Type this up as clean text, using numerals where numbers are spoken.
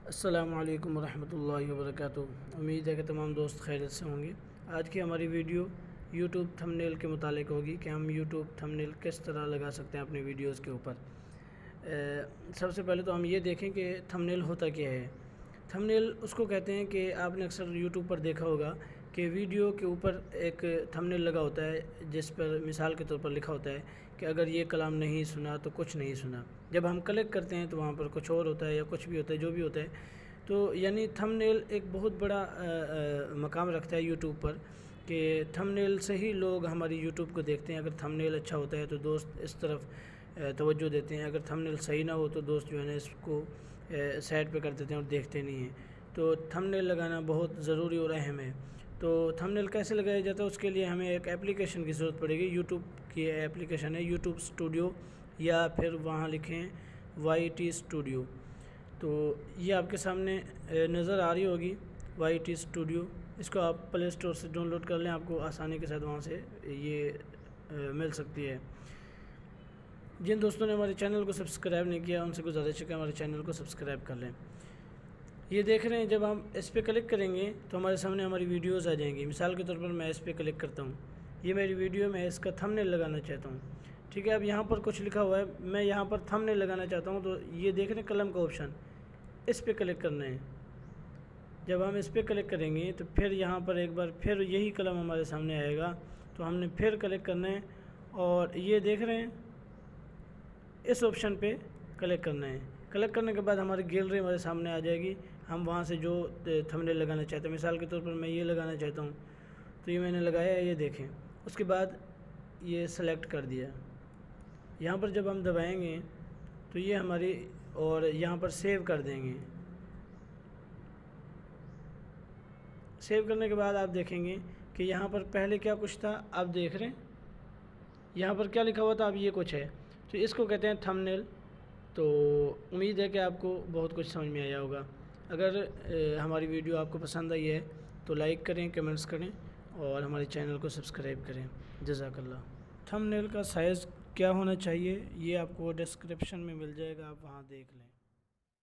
السلام علیکم ورحمۃ اللہ وبرکاتہ۔ امید ہے کہ تمام دوست خیریت سے ہوں گے۔ آج کی ہماری ویڈیو یوٹیوب تھمبنیل کے متعلق ہوگی کہ ہم یوٹیوب تھمبنیل کس طرح لگا سکتے ہیں اپنی ویڈیوز کے اوپر۔ سب سے پہلے تو ہم یہ دیکھیں کہ تھمبنیل ہوتا کیا ہے۔ تھمبنیل اس کو کہتے ہیں کہ آپ نے اکثر یوٹیوب پر دیکھا ہوگا کہ ویڈیو کے اوپر ایک تھمبنیل لگا ہوتا ہے جس پر مثال کے طور پر لکھا ہوتا ہے کہ اگر یہ کلام نہیں سنا تو کچھ نہیں سنا۔ جب ہم کلک کرتے ہیں تو وہاں پر کچھ اور ہوتا ہے یا کچھ بھی ہوتا ہے، جو بھی ہوتا ہے۔ تو یعنی تھمبنیل ایک بہت بڑا مقام رکھتا ہے یوٹیوب پر کہ تھمبنیل سے ہی لوگ ہماری یوٹیوب کو دیکھتے ہیں۔ اگر تھمبنیل اچھا ہوتا ہے تو دوست اس طرف توجہ دیتے ہیں، اگر تھمبنیل صحیح نہ ہو تو دوست جو ہے نا اس کو سائڈ پہ کر دیتے ہیں اور دیکھتے نہیں ہیں۔ تو تھمبنیل لگانا بہت ضروری اور اہم ہے۔ تو تھمبنیل کیسے لگایا جاتا ہے، اس کے لیے ہمیں ایک اپلیکیشن کی ضرورت پڑے گی۔ یوٹیوب کی اپلیکیشن ہے یوٹیوب اسٹوڈیو، یا پھر وہاں لکھیں YT اسٹوڈیو۔ تو یہ آپ کے سامنے نظر آ رہی ہوگی YT اسٹوڈیو۔ اس کو آپ پلے اسٹور سے ڈاؤن لوڈ کر لیں، آپ کو آسانی کے ساتھ وہاں سے یہ مل سکتی ہے۔ جن دوستوں نے ہمارے چینل کو سبسکرائب نہیں کیا ان سے گزارش ہے کہ ہمارے چینل کو سبسکرائب کر لیں۔ یہ دیکھ رہے ہیں، جب ہم اس پہ کلک کریں گے تو ہمارے سامنے ہماری ویڈیوز آ جائیں گی۔ مثال کے طور پر میں اس پہ کلک کرتا ہوں، یہ میری ویڈیو، میں اس کا تھمبنیل لگانا چاہتا ہوں، ٹھیک ہے۔ اب یہاں پر کچھ لکھا ہوا ہے، میں یہاں پر تھمبنیل لگانا چاہتا ہوں، تو یہ دیکھ رہے ہیں قلم کا آپشن، اس پہ کلک کرنا ہے۔ جب ہم اس پہ کلک کریں گے تو پھر یہاں پر ایک بار پھر یہی قلم ہمارے سامنے آئے گا، تو ہم نے پھر کلک کرنا ہے اور یہ دیکھ رہے ہیں اس آپشن پہ کلک کرنا ہے۔ کلک کرنے کے بعد ہماری گیلری ہمارے سامنے آ جائے گی، ہم وہاں سے جو تھمبنیل لگانا چاہتے ہیں۔ مثال کے طور پر میں یہ لگانا چاہتا ہوں، تو یہ میں نے لگایا ہے، یہ دیکھیں۔ اس کے بعد یہ سلیکٹ کر دیا، یہاں پر جب ہم دبائیں گے تو یہ ہماری، اور یہاں پر سیو کر دیں گے۔ سیو کرنے کے بعد آپ دیکھیں گے کہ یہاں پر پہلے کیا کچھ تھا، آپ دیکھ رہے ہیں یہاں پر کیا لکھا ہوا تھا، اب یہ کچھ ہے، تو اس کو کہتے ہیں تھمبنیل۔ تو امید ہے کہ آپ کو بہت کچھ سمجھ میں آیا ہوگا۔ اگر ہماری ویڈیو آپ کو پسند آئی ہے تو لائک کریں، کمنٹس کریں اور ہمارے چینل کو سبسکرائب کریں۔ جزاک اللہ۔ تھمبنیل کا سائز کیا ہونا چاہیے یہ آپ کو ڈسکرپشن میں مل جائے گا، آپ وہاں دیکھ لیں۔